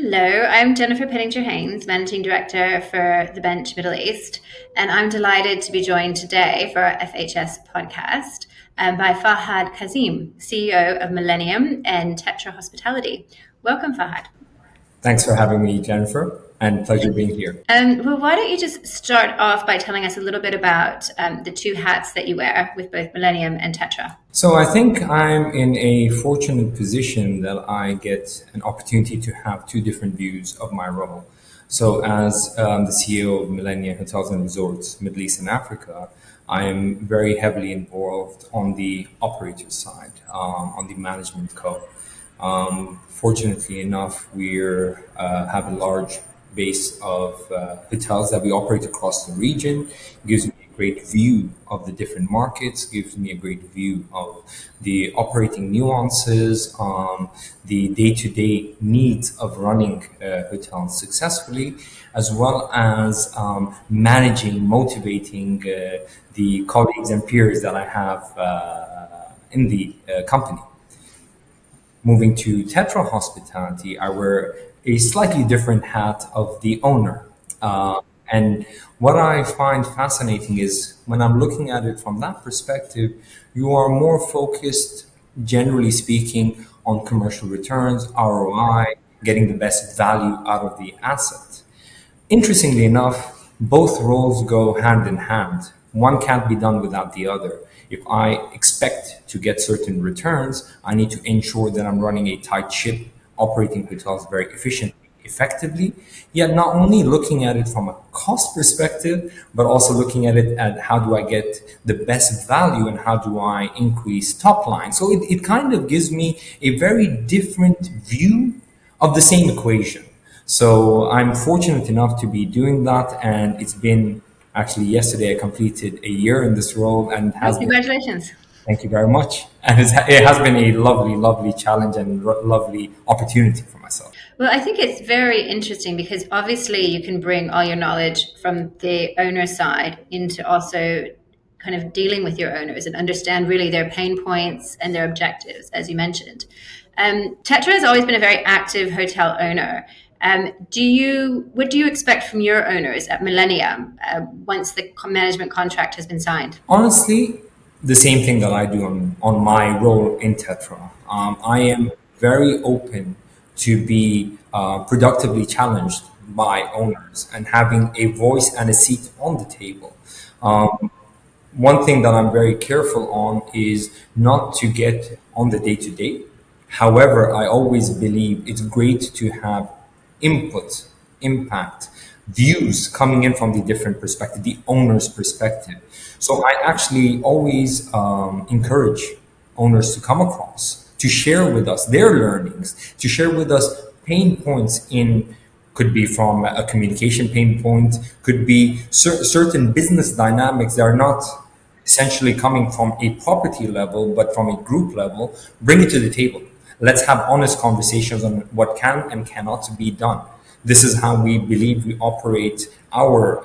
Hello, I'm Jennifer Pettinger-Haines, Managing Director for the Bench Middle East, and I'm delighted to be joined today for our FHS podcast by Fahad Kazim, CEO of Millennium and Tetra Hospitality. Welcome, Fahad. Thanks for having me, Jennifer, and pleasure being here. Well, why don't you just start off by telling us a little bit about the two hats that you wear with both Millennium and Tetra? So I think I'm in a fortunate position that I get an opportunity to have two different views of my role. So as the CEO of Millennium Hotels and Resorts, Middle East and Africa, I am very heavily involved on the operator side, on the management co. Fortunately enough, we have a large base of hotels that we operate across the region. Gives me a great view of the different markets, gives me a great view of the operating nuances, the day-to-day needs of running hotels successfully, as well as managing, motivating the colleagues and peers that I have in the company. Moving to Tetra Hospitality, I wear a slightly different hat of the owner. And what I find fascinating is when I'm looking at it from that perspective, you are more focused, generally speaking, on commercial returns, ROI, getting the best value out of the asset. Interestingly enough, both roles go hand in hand. One can't be done without the other. If I expect to get certain returns, I need to ensure that I'm running a tight ship, operating hotels very efficiently, effectively, yet not only looking at it from a cost perspective, but also looking at it at how do I get the best value and how do I increase top line. So it kind of gives me a very different view of the same equation. So I'm fortunate enough to be doing that, and it's been actually yesterday I completed a year in this role, and has been. Congratulations. Thank you very much, and it has been a lovely, lovely challenge and lovely opportunity for myself. Well, I think it's very interesting because obviously you can bring all your knowledge from the owner side into also kind of dealing with your owners and understand really their pain points and their objectives, as you mentioned. Tetra has always been a very active hotel owner. What do you expect from your owners at Millennium once the management contract has been signed? Honestly, the same thing that I do on my role in Tetra. I am very open to be productively challenged by owners and having a voice and a seat on the table. One thing that I'm very careful on is not to get on the day to day. However, I always believe it's great to have input, impact, views coming in from the different perspective, the owner's perspective. So I actually always encourage owners to come across, to share with us their learnings, to share with us pain points could be from a communication pain point, could be certain business dynamics that are not essentially coming from a property level, but from a group level. Bring it to the table. Let's have honest conversations on what can and cannot be done. This is how we believe we operate our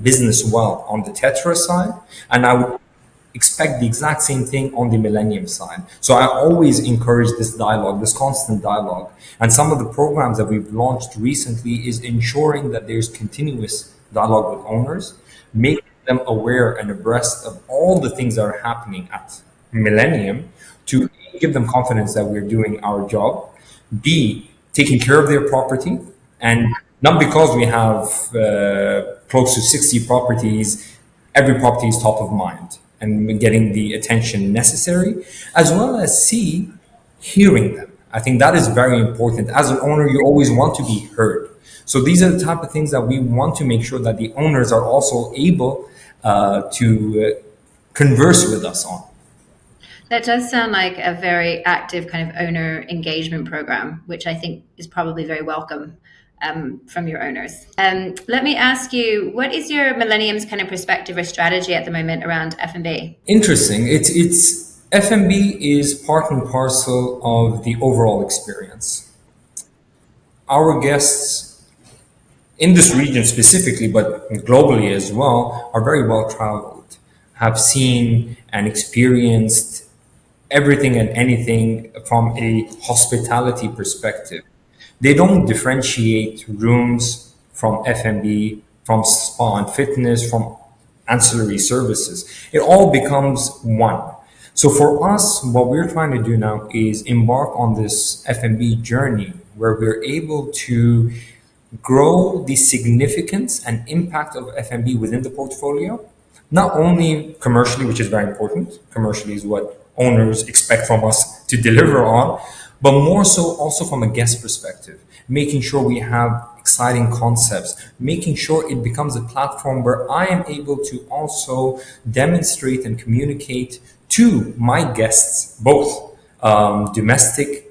business well on the Tetra side, and I would expect the exact same thing on the Millennium side. So I always encourage this dialogue, this constant dialogue. And some of the programs that we've launched recently is ensuring that there's continuous dialogue with owners, making them aware and abreast of all the things that are happening at Millennium to give them confidence that we're doing our job, B, taking care of their property, and not because we have close to 60 properties, every property is top of mind and getting the attention necessary, as well as C, hearing them. I think that is very important. As an owner, you always want to be heard. So these are the type of things that we want to make sure that the owners are also able to converse with us on. That does sound like a very active kind of owner engagement program, which I think is probably very welcome from your owners. Let me ask you, what is your Millennium's kind of perspective or strategy at the moment around F&B? Interesting. It's F&B is part and parcel of the overall experience. Our guests in this region specifically, but globally as well, are very well traveled, have seen and experienced everything and anything from a hospitality perspective. They don't differentiate rooms from F&B, from spa and fitness, from ancillary services. It all becomes one. So for us, what we're trying to do now is embark on this F&B journey where we're able to grow the significance and impact of F&B within the portfolio, not only commercially, which is very important. Commercially is what owners expect from us to deliver on, but more so also from a guest perspective, making sure we have exciting concepts, making sure it becomes a platform where I am able to also demonstrate and communicate to my guests, both domestic,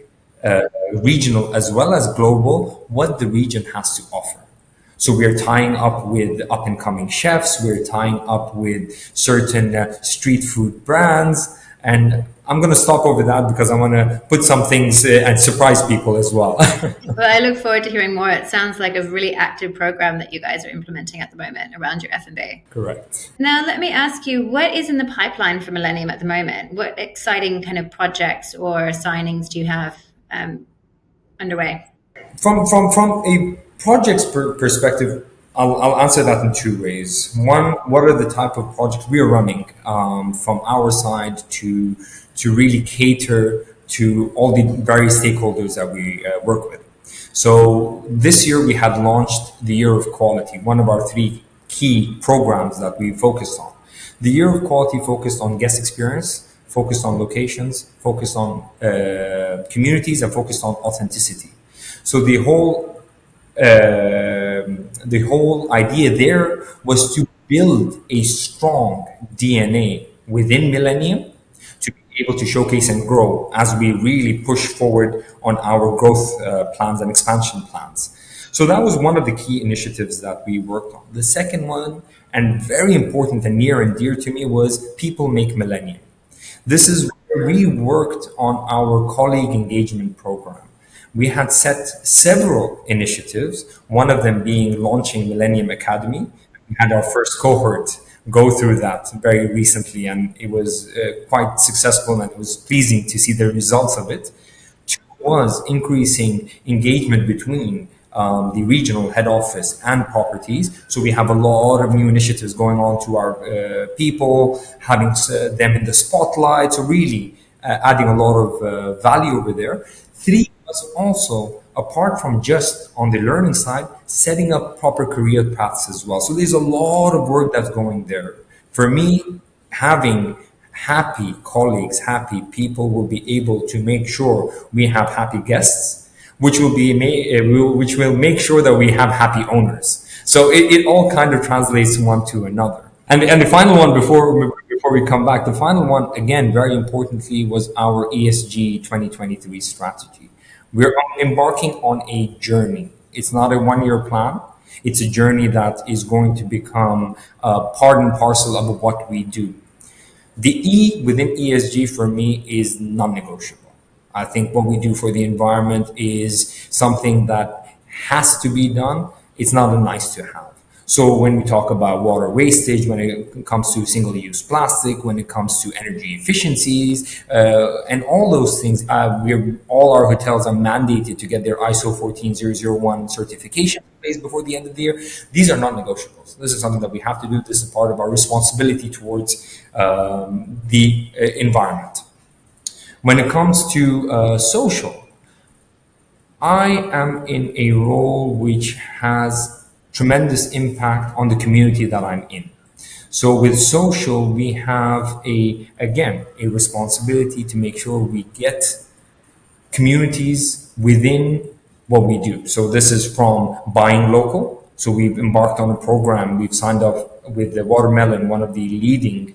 regional, as well as global, what the region has to offer. So we're tying up with up and coming chefs, we're tying up with certain street food brands. And I'm going to stop over that because I want to put some things and surprise people as well. Well, I look forward to hearing more. It sounds like a really active program that you guys are implementing at the moment around your F&B. Correct. Now, let me ask you, what is in the pipeline for Millennium at the moment? What exciting kind of projects or signings do you have underway? From a projects perspective, I'll answer that in two ways. One, what are the type of projects we are running from our side to really cater to all the various stakeholders that we work with. So this year we had launched the Year of Quality, one of our three key programs that we focused on. The Year of Quality focused on guest experience, focused on locations, focused on communities, and focused on authenticity. So the whole idea there was to build a strong DNA within Millennium to be able to showcase and grow as we really push forward on our growth plans and expansion plans. So that was one of the key initiatives that we worked on. The second one, and very important and near and dear to me, was People Make Millennium. This is where we worked on our colleague engagement program. We had set several initiatives, one of them being launching Millennium Academy. We had our first cohort go through that very recently, and it was quite successful, and it was pleasing to see the results of it. Two was increasing engagement between the regional head office and properties. So we have a lot of new initiatives going on to our people, having them in the spotlight. So really adding a lot of value over there. Three was also, apart from just on the learning side, setting up proper career paths as well. So there's a lot of work that's going there. For me, having happy colleagues, happy people will be able to make sure we have happy guests, which will make sure that we have happy owners. So it all kind of translates one to another. And the final one before we come back, the final one, again, very importantly, was our ESG 2023 strategy. We're embarking on a journey. It's not a 1-year plan. It's a journey that is going to become part and parcel of what we do. The E within ESG for me is non-negotiable. I think what we do for the environment is something that has to be done. It's not a nice to have. So when we talk about water wastage, when it comes to single-use plastic, when it comes to energy efficiencies, and all those things, all our hotels are mandated to get their ISO 14001 certification in place before the end of the year. These are non-negotiables. This is something that we have to do. This is part of our responsibility towards the environment. When it comes to social, I am in a role which has tremendous impact on the community that I'm in. So with social, we have a responsibility to make sure we get communities within what we do. So this is from buying local. So we've embarked on a program. We've signed up with the Watermelon, one of the leading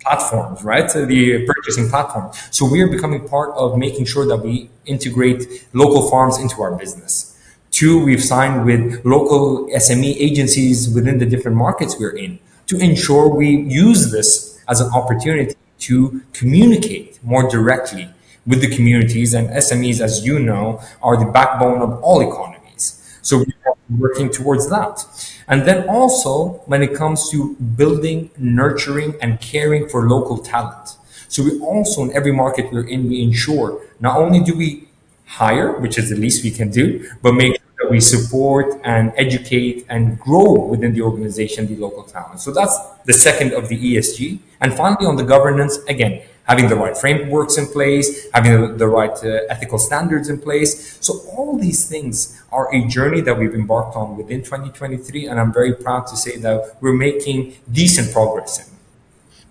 platforms, right? So the purchasing platform. So we are becoming part of making sure that we integrate local farms into our business. Two, we've signed with local SME agencies within the different markets we're in to ensure we use this as an opportunity to communicate more directly with the communities. And SMEs, as you know, are the backbone of all economies. So we're working towards that. And then also when it comes to building, nurturing, and caring for local talent. So we also, in every market we're in, we ensure not only do we hire, which is the least we can do, but make sure that we support and educate and grow within the organization the local talent. So that's the second of the ESG. And finally, on the governance, again, having the right frameworks in place, having the right ethical standards in place. So all these things are a journey that we've embarked on within 2023, and I'm very proud to say that we're making decent progress in.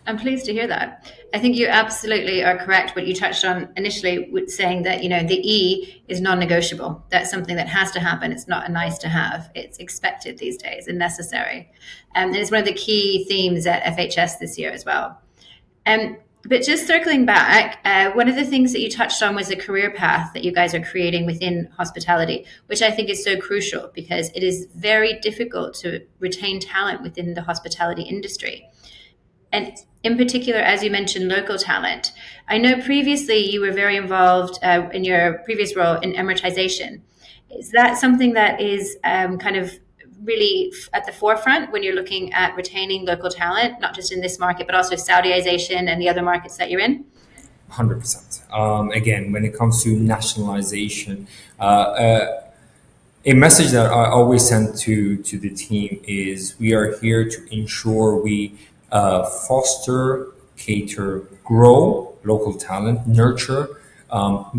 I'm pleased to hear that. I think you absolutely are correct. What you touched on initially with saying that, the E is non-negotiable. That's something that has to happen. It's not a nice to have. It's expected these days and necessary. And it's one of the key themes at FHS this year as well. But just circling back, one of the things that you touched on was a career path that you guys are creating within hospitality, which I think is so crucial because it is very difficult to retain talent within the hospitality industry. And in particular, as you mentioned, local talent. I know previously you were very involved in your previous role in amortization. Is that something that is kind of really at the forefront when you're looking at retaining local talent, not just in this market, but also Saudiization and the other markets that you're in? 100%. Again, when it comes to nationalization, a message that I always send to the team is we are here to ensure we foster, cater, grow local talent, nurture,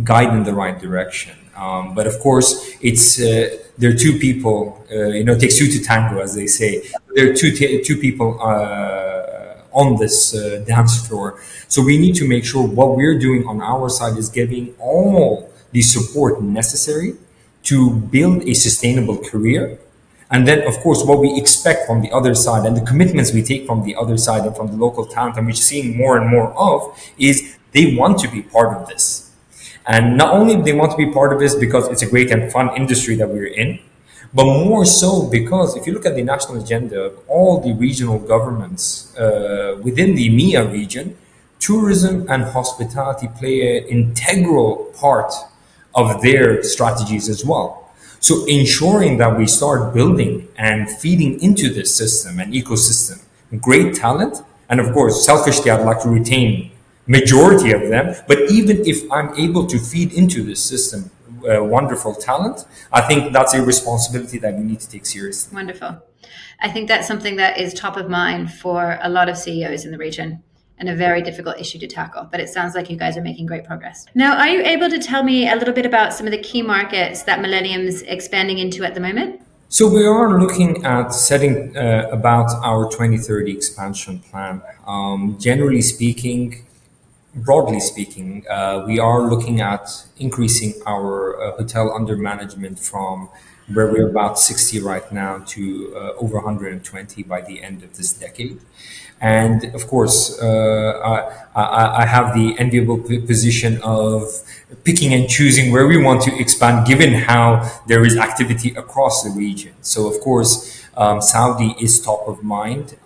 guide in the right direction. But of course, it's there are two people. It takes two to tango, as they say. There are two people on this dance floor. So we need to make sure what we're doing on our side is giving all the support necessary to build a sustainable career. And then, of course, what we expect from the other side and the commitments we take from the other side and from the local talent, and we're seeing more and more of, is they want to be part of this. And not only do they want to be part of this because it's a great and fun industry that we're in, but more so because if you look at the national agenda of all the regional governments within the MEA region, tourism and hospitality play an integral part of their strategies as well. So ensuring that we start building and feeding into this system and ecosystem, great talent, and of course, selfishly, I'd like to retain majority of them. But even if I'm able to feed into this system wonderful talent, I think that's a responsibility that we need to take seriously. Wonderful. I think that's something that is top of mind for a lot of CEOs in the region and a very difficult issue to tackle. But it sounds like you guys are making great progress. Now, are you able to tell me a little bit about some of the key markets that Millennium's expanding into at the moment? So we are looking at setting about our 2030 expansion plan. Generally speaking, broadly speaking, we are looking at increasing our hotel under management from where we're about 60 right now to over 120 by the end of this decade. And of course, I have the enviable position of picking and choosing where we want to expand, given how there is activity across the region. So, of course, Saudi is top of mind.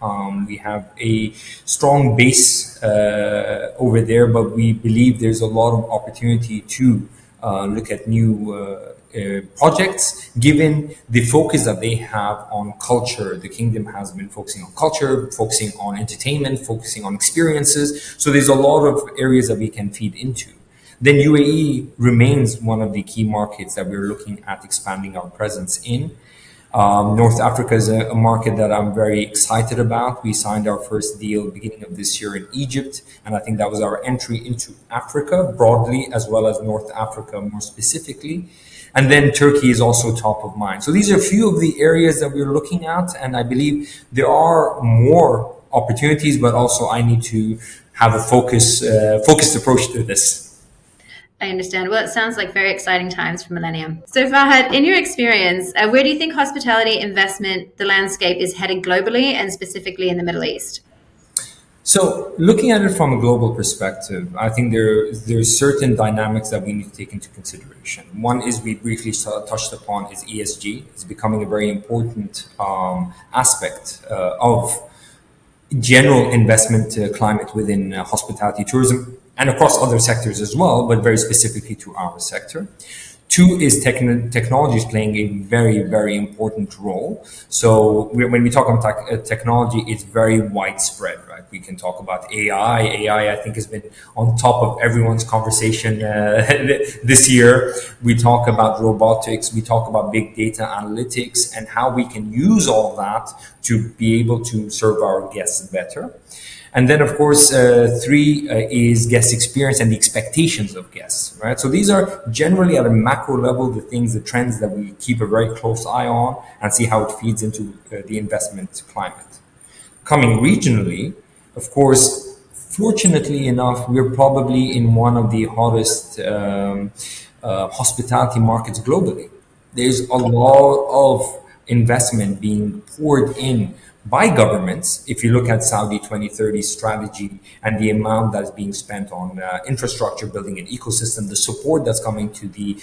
We have a strong base over there, but we believe there's a lot of opportunity to look at new projects, given the focus that they have on culture. The kingdom has been focusing on culture, focusing on entertainment, focusing on experiences. So there's a lot of areas that we can feed into. Then UAE remains one of the key markets that we're looking at expanding our presence in. North Africa is a market that I'm very excited about. We signed our first deal beginning of this year in Egypt, and I think that was our entry into Africa broadly, as well as North Africa more specifically. And then Turkey is also top of mind. So these are a few of the areas that we're looking at, and I believe there are more opportunities, but also I need to have a focused approach to this. I understand. Well, it sounds like very exciting times for Millennium. So, Fahad, in your experience, where do you think hospitality investment, the landscape, is headed globally and specifically in the Middle East? So, looking at it from a global perspective, I think there's certain dynamics that we need to take into consideration. One is we briefly touched upon is ESG. It's becoming a very important aspect of general investment climate within hospitality tourism and across other sectors as well, but very specifically to our sector. Two is technology is playing a very, very important role. So when we talk about technology, it's very widespread, right? We can talk about AI. I think, has been on top of everyone's conversation this year. We talk about robotics. We talk about big data analytics and how we can use all that to be able to serve our guests better. And then, of course, three is guest experience and the expectations of guests, right? So these are generally at a macro level the things, the trends that we keep a very close eye on and see how it feeds into the investment climate. Coming regionally, of course, fortunately enough, we're probably in one of the hottest hospitality markets globally. There's a lot of investment being poured in by governments. If you look at Saudi 2030 strategy and the amount that's being spent on infrastructure, building an ecosystem, the support that's coming to the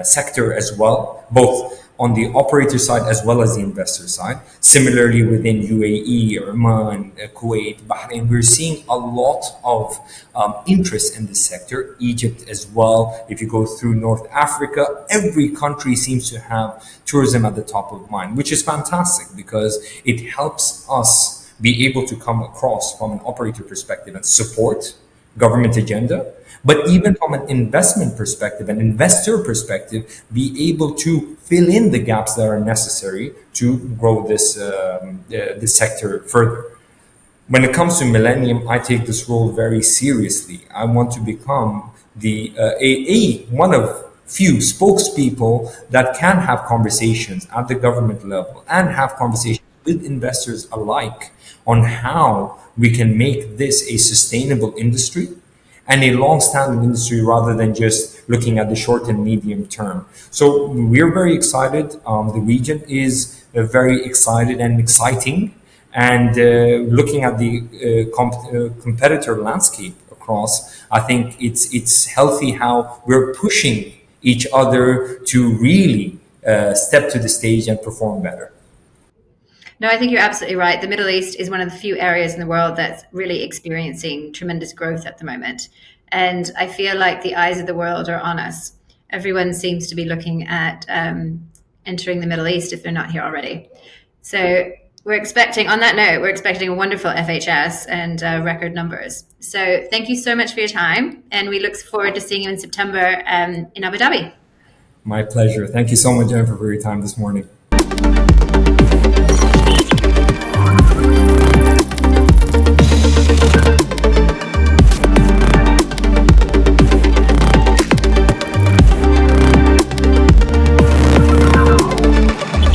sector as well, both on the operator side as well as the investor side. Similarly, within UAE, Oman, Kuwait, Bahrain, we're seeing a lot of interest in this sector. Egypt as well. If you go through North Africa, every country seems to have tourism at the top of mind, which is fantastic because it helps us be able to come across from an operator perspective and support government agenda, but even from an investment perspective, an investor perspective, be able to fill in the gaps that are necessary to grow this sector further. When it comes to Millennium, I take this role very seriously. I want to become the one of few spokespeople that can have conversations at the government level and have conversations with investors alike on how we can make this a sustainable industry and a long-standing industry rather than just looking at the short and medium term. So we're very excited. The region is very excited and exciting. And looking at the competitor landscape across, I think it's healthy how we're pushing each other to really step to the stage and perform better. No, I think you're absolutely right. The Middle East is one of the few areas in the world that's really experiencing tremendous growth at the moment. And I feel like the eyes of the world are on us. Everyone seems to be looking at entering the Middle East if they're not here already. So we're expecting, on that note, we're expecting a wonderful FHS and record numbers. So thank you so much for your time. And we look forward to seeing you in September in Abu Dhabi. My pleasure. Thank you so much, Jennifer, for your time this morning.